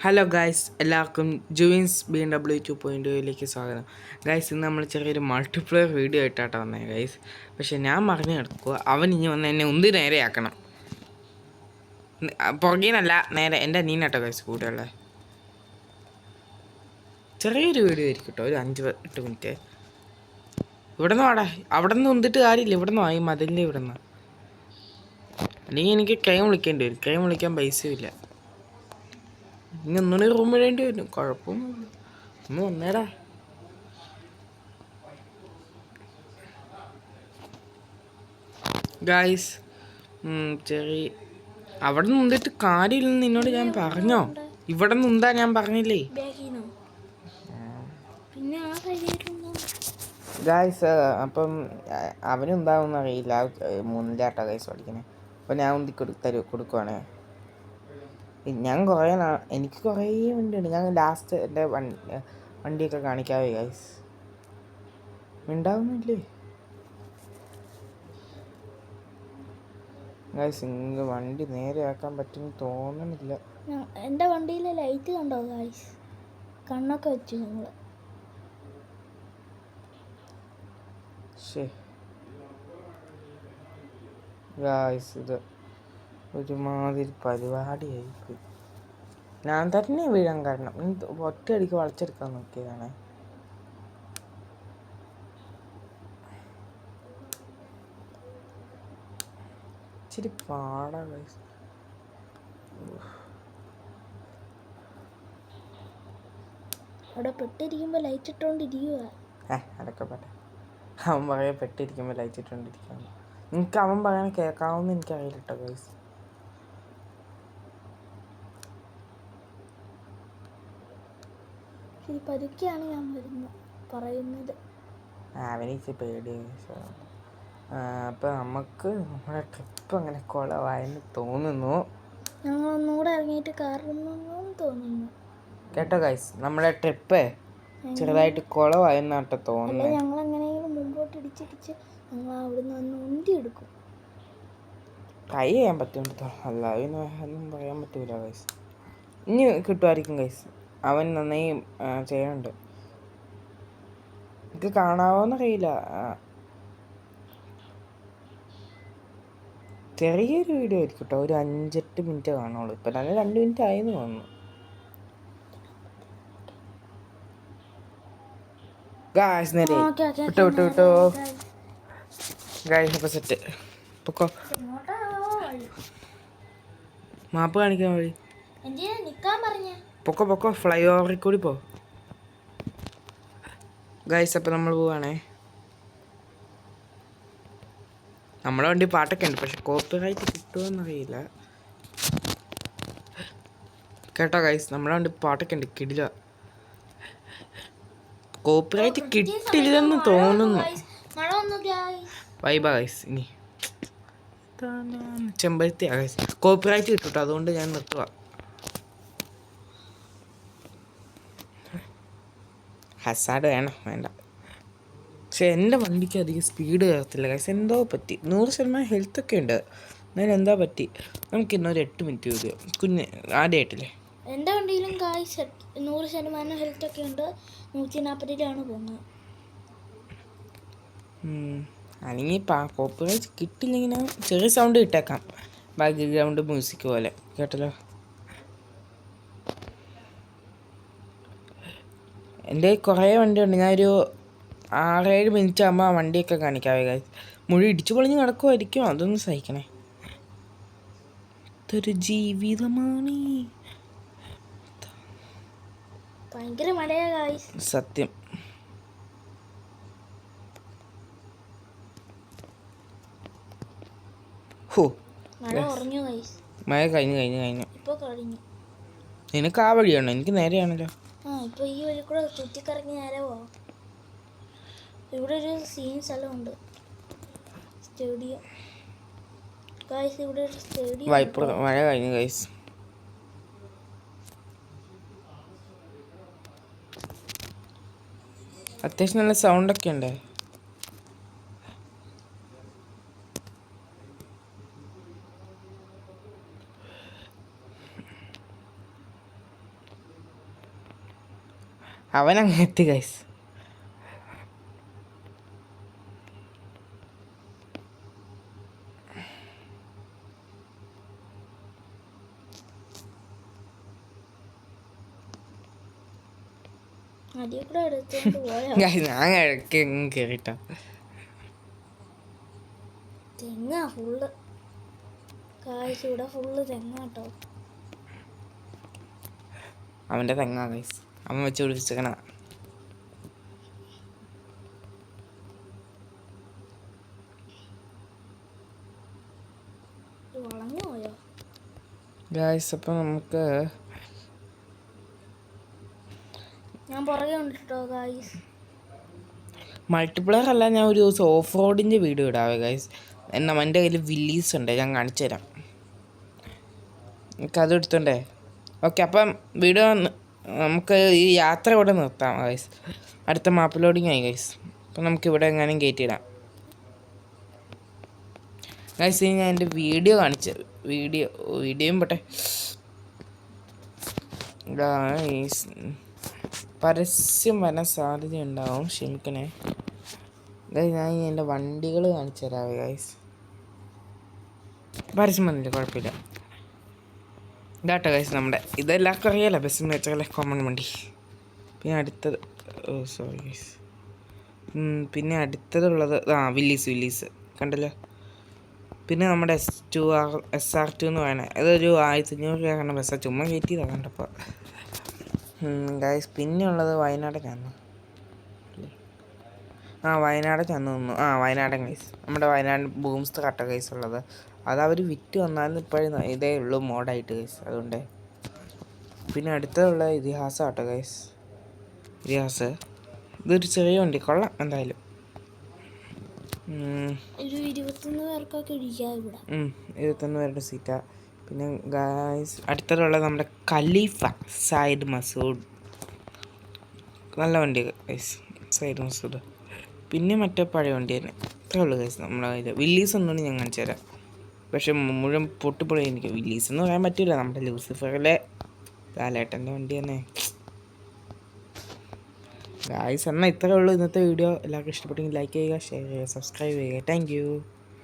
Hello guys, എല്ലാവർക്കും ജുവിൻസ് BMW 2.0യിലേക്ക് സ്വാഗതം. Guys, ഇന്ന് നമ്മൾ ചെറിയൊരു മൾട്ടിപ്ലെയർ വീഡിയോ ആയിട്ടാണ് വന്നത് ഗായ്സ്. പക്ഷെ ഞാൻ പറഞ്ഞു കിടക്കുക, അവൻ ഇനി വന്ന് എന്നെ ഉന്തി നേരെയാക്കണം. പുറകീനല്ല, നേരെ എൻ്റെ അനിയനാട്ടോ ഗായ്സ് കൂടെയുള്ള. ചെറിയൊരു വീഡിയോ ആയിരിക്കും കേട്ടോ, ഒരു 5-8 മിനിറ്റ്. ഇവിടെ നിന്ന് വാടാ, അവിടെ നിന്ന് ഉന്തിട്ട് കാര്യമില്ല, ഇവിടെ നിന്ന് ഈ മതിലിൻ്റെ ഇവിടെ നിന്ന്. അല്ലെങ്കിൽ എനിക്ക് കൈ വിളിക്കേണ്ടി വരും, കൈ വിളിക്കാൻ പൈസയില്ല. ഇനി ഒന്നുകൂടി റൂം ഇടേണ്ടി വരും, കുഴപ്പമൊന്നുമില്ല. ഒന്ന് വന്നേടാ. ഗായ്സ്, ചെറിയ അവിടെ നിന്ന് ഉന്തിട്ട് കാര്യമില്ലെന്ന് നിന്നോട് ഞാൻ പറഞ്ഞോ? ഇവിടെ നിന്ന് ഉന്താ ഞാൻ പറഞ്ഞില്ലേ ഗായ്സ്. അപ്പം അവനുണ്ടാവുമെന്ന് അറിയില്ല, 3ൻ്റെ ആട്ടോ ഗായ്സ് പഠിക്കണേ. അപ്പോൾ ഞാൻ ഉന്തി കൊടുക്കുവാണേ. ഞാൻ കുറേ എനിക്ക് കുറേ വണ്ടിയുണ്ട്. ഞാൻ ലാസ്റ്റ് എൻ്റെ വണ്ടിയൊക്കെ കാണിക്കാവേ ഗായ്സ്. ഉണ്ടാവുന്നില്ലേ ഗായ്സ്? ഇങ്ങ് വണ്ടി നേരെയാക്കാൻ പറ്റുമെന്ന് തോന്നണില്ല. എൻ്റെ വണ്ടിയിലെ ലൈറ്റ് കണ്ടോ ഗായ്സ്? കണ്ണൊക്കെ വെച്ചു നമ്മൾ. ഗായ്സ്, ഇത് ഒരുമാതിരി പരിപാടിയായിപ്പോയി. ഞാൻ തന്നെ വീഴാൻ കാരണം ഒറ്റയടിക്ക് വളച്ചെടുക്കാൻ നോക്കിയതാണ്. ഇച്ചിരി പാടാ ഗായ്സ്. അവിടെ പെട്ടിരിക്കുമ്പോൾ ലൈറ്റ് ഇട്ടോണ്ടിരിക്കുക. അതൊക്കെ പറ്റേ. അവൻ പറയാൻ പെട്ടിരിക്കുമ്പോൾ ലൈറ്റ് ഇട്ടുകൊണ്ടിരിക്കുകയാണ്. നിങ്ങൾക്ക് അവൻ പറയാൻ കേൾക്കാവുന്ന എനിക്കറിയില്ല കേട്ടോ ഗൈസ്. പതുക്കെയാണ് ഞാൻ പറയുന്നത്. അവനിച്ച് പേടി. അപ്പം നമുക്ക് നമ്മുടെ ട്രിപ്പ് അങ്ങനെ കുളമായെന്ന് തോന്നുന്നു. ഞങ്ങൾ ഒന്നുകൂടെ ഇറങ്ങിയിട്ട് കയറുന്നു തോന്നുന്നു കേട്ടോ ഗൈസ്. നമ്മുടെ ട്രിപ്പ് ചെറുതായിട്ട് കുളമായെന്നാട്ടോ തോന്നുന്നത്. ഞങ്ങൾ എങ്ങനെയെങ്കിലും മുമ്പോട്ട് ഇടിച്ചിടിച്ച് ഞങ്ങൾ അവിടുന്ന് വന്ന് ഉന്തി എടുക്കും. ട്രൈ ചെയ്യാൻ പറ്റും, അല്ല ഒന്നും പറയാൻ പറ്റൂല ഗൈസ്. ഇനി കിട്ടുമായിരിക്കും ഗൈസ്. അവൻ നന്നായി ചെയ്യുന്നുണ്ട്. എനിക്ക് കാണാവോന്നറിയില്ല. ചെറിയൊരു വീഡിയോ ആയിരിക്കും കേട്ടോ, ഒരു 5-8 മിനിറ്റ് കാണുള്ളൂ. ഇപ്പം നല്ല 2 മിനിറ്റ് ആയെന്ന് തോന്നുന്നു. ഗായ്സ് നേരെ വിട്ടോ ഗായ്സ്. അപ്പം സെറ്റ് പൊക്കോ. മാപ്പ് കാണിക്കാൻ വഴി പൊക്കോ ഫ്ലൈ ഓവറിൽ കൂടി പോ ഗായ്സ്. അപ്പം നമ്മൾ പോവാണേ. നമ്മളെ വണ്ടി പാട്ടൊക്കെ ഉണ്ട്, പക്ഷെ കോപ്പിറൈറ്റ് കിട്ടുമോന്നറിയില്ല കേട്ടോ ഗൈസ്. നമ്മളെ വണ്ടി പാട്ടൊക്കെ ഉണ്ട്, കിടില. കോപ്പിറൈറ്റ് കിട്ടില്ലെന്ന് തോന്നുന്നു. വൈബ ഗൈസ്. ഇനി ചെമ്പരത്തിയാ ഗൈസ്, കോപ്പിറൈറ്റ് കിട്ടും, അതുകൊണ്ട് ഞാൻ നിർത്തുക. ഹസാഡ് വേണ്ട. പക്ഷെ എൻ്റെ വണ്ടിക്ക് അധികം സ്പീഡ് കയറത്തില്ല ഗൈസ്. എന്തോ പറ്റി. 100% ഹെൽത്തൊക്കെ ഉണ്ട്, എന്നാലും എന്താ പറ്റി. നമുക്ക് ഇന്നൊരു 8 മിനിറ്റ് വീഡിയോ ആദ്യമായിട്ടില്ലേ. എൻ്റെ വണ്ടിയിലും ഗായ്സ് 100% ഹെൽത്തൊക്കെ ഉണ്ട്. 140ലാണ് പോകുന്നത്. അല്ലെങ്കിൽ കോപ്പിറൈറ്റ് കിട്ടില്ലെങ്കിൽ ചെറിയ സൗണ്ട് ഇട്ടേക്കാം, ബാക്ക്ഗ്രൗണ്ട് മ്യൂസിക് പോലെ. കേട്ടല്ലോ. എൻ്റെ കുറേ വണ്ടിയുണ്ട്. ഞാനൊരു 6-7 മിനിറ്റ് ആകുമ്പോൾ ആ വണ്ടിയൊക്കെ കാണിക്കാവേ ഗൈസ്. മുഴുവൻ ഇടിച്ചു പൊളിഞ്ഞ് കിടക്കുമായിരിക്കും, അതൊന്ന് സഹിക്കണേ. ഇതൊരു ജീവിതമാണ്. ഭയങ്കര മഴയാ ഗൈസ്, സത്യം. മഴ കുറഞ്ഞു ഗൈസ്. മഴ കഴിഞ്ഞു. ഇപ്പോൾ കഴിഞ്ഞു. നിനക്ക് ആ വഴിയാണോ? എനിക്ക് നേരെയാണല്ലോ. ഇപ്പോൾ ഈ വഴി കൂടെ ചുറ്റിക്കറങ്ങി നേരെ പോവാം. ഇവിടെ ഒരു സ്ഥലമുണ്ട്, സ്റ്റേഡിയം ഗൈസ്. ഇവിടെ ഒരു സ്റ്റേഡിയം. മഴ കഴിഞ്ഞു ഗൈസ്. അത്യാവശ്യം നല്ല സൗണ്ടൊക്കെ ഉണ്ട്. അവനങ്ങ് എത്തി ഗൈസ്. അതിൽ കൂടെ എടുത്തോണ്ട് പോയാ ഞാൻ ഇടയ്ക്ക് കയറിട്ടോ. തെങ്ങാ ഫുള്ള്. കാഴ്ച ഇവിടെ ഫുള്ള് തെങ്ങാട്ടോ. അവൻ്റെ തെങ്ങാ ഗൈസ്, അവൻ വെച്ച് പിടിപ്പിച്ചേക്കണ. വളഞ്ഞു പോയോ ഗൈസ്? അപ്പം നമുക്ക് ഞാൻ പുറകെ ഉണ്ട് കേട്ടോ ഗായ്സ്. മൾട്ടിപ്ലെയർ അല്ല, ഞാൻ ഒരു ദിവസം ഓഫ് റോഡിൻ്റെ വീഡിയോ ഇടാവേ ഗൈസ്. എന്നാൽ എൻ്റെ കയ്യിൽ വില്ലീസ് ഉണ്ട്, ഞാൻ കാണിച്ചു തരാം. എനിക്കത് എടുത്തോണ്ടേ. ഓക്കെ, അപ്പം വീഡിയോ നമുക്ക് ഈ യാത്ര ഇവിടെ നിർത്താം ഗൈസ്. അടുത്ത മാപ്പ് ലോഡിങ് ആയി ഗൈസ്. അപ്പം നമുക്കിവിടെ എങ്ങാനും കയറ്റിയിടാം ഗൈസ്. ഇനി ഞാൻ എൻ്റെ വീഡിയോ കാണിച്ചു. വീഡിയോയും പോട്ടെ ഗൈസ്. പരസ്യം വരാൻ സാധ്യതയുണ്ടാവും, ക്ഷമിക്കണേ ഗൈസ്. ഞാൻ എൻ്റെ വണ്ടികൾ കാണിച്ചു തരാവേ ഗൈസ്. പരസ്യം വന്നില്ല, കുഴപ്പമില്ല. ഇതാട്ടോ ഗൈസ് നമ്മുടെ, ഇതെല്ലാവർക്കും അറിയാലോ, ബസ് മേച്ചറിലെ കോമൺ വണ്ടി. പിന്നെ അടുത്തത്, സോറി ഗൈസ്, പിന്നെ അടുത്തതുള്ളത് വില്ലീസ് കണ്ടല്ലോ. പിന്നെ നമ്മുടെ SR2 എന്ന് പറയുന്നത്, അതൊരു 1500 രൂപ ബസ്സാണ്, ചുമ്മാ കയറ്റിയതാണ് കണ്ടപ്പോൾ ഗൈസ്. പിന്നെ ഉള്ളത് വയനാടനാണ്. വയനാടനാന്ന് തോന്നുന്നു. വയനാടൻ ഗൈസ്, നമ്മുടെ വയനാട് ബൂംസ്റ്റർ കട്ട ഗൈസ് ഉള്ളത്. അതവർ വിറ്റ് വന്നാലും ഇപ്പോഴും ഇതേ ഉള്ളൂ മോഡായിട്ട് ഗൈസ്, അതുകൊണ്ട്. പിന്നെ അടുത്തുള്ള ഇതിഹാസം കേട്ടോ ഗൈസ്. ഇതൊരു ചെറിയ വണ്ടി, കൊള്ളാം എന്തായാലും. 21 പേർക്കൊക്കെ ഇരിക്കാം ഇവിടെ. 21 പേരുടെ സീറ്റാ. പിന്നെ ഗൈസ് അടുത്തുള്ള നമ്മുടെ ഖലീഫ സയ്യിദ് മസൂദ്, നല്ല വണ്ടി ഗൈസ്, സയ്യിദ് മസൂദ്. പിന്നെ മറ്റേ പഴയ വണ്ടി തന്നെ. ഇത്രേ ഉള്ളൂ ഗൈസ് നമ്മുടെ കയ്യിൽ. വില്ലീസ് ഒന്നുകൂടി ഞാൻ കാണിച്ചു തരാം, പക്ഷെ മുഴുവൻ പൊട്ടിപ്പൊളി. എനിക്ക് വില്ലീസ് എന്ന് പറയാൻ പറ്റില്ല, നമ്മുടെ ലൂസിഫറിലെ ലാലേട്ടൻ്റെ വണ്ടി തന്നെ ഗൈസ്. എന്നാൽ ഇത്രേ ഉള്ളൂ ഇന്നത്തെ വീഡിയോ. എല്ലാവർക്കും ഇഷ്ടപ്പെട്ടെങ്കിൽ ലൈക്ക് ചെയ്യുക, ഷെയർ ചെയ്യുക, സബ്സ്ക്രൈബ് ചെയ്യുക. Thank you.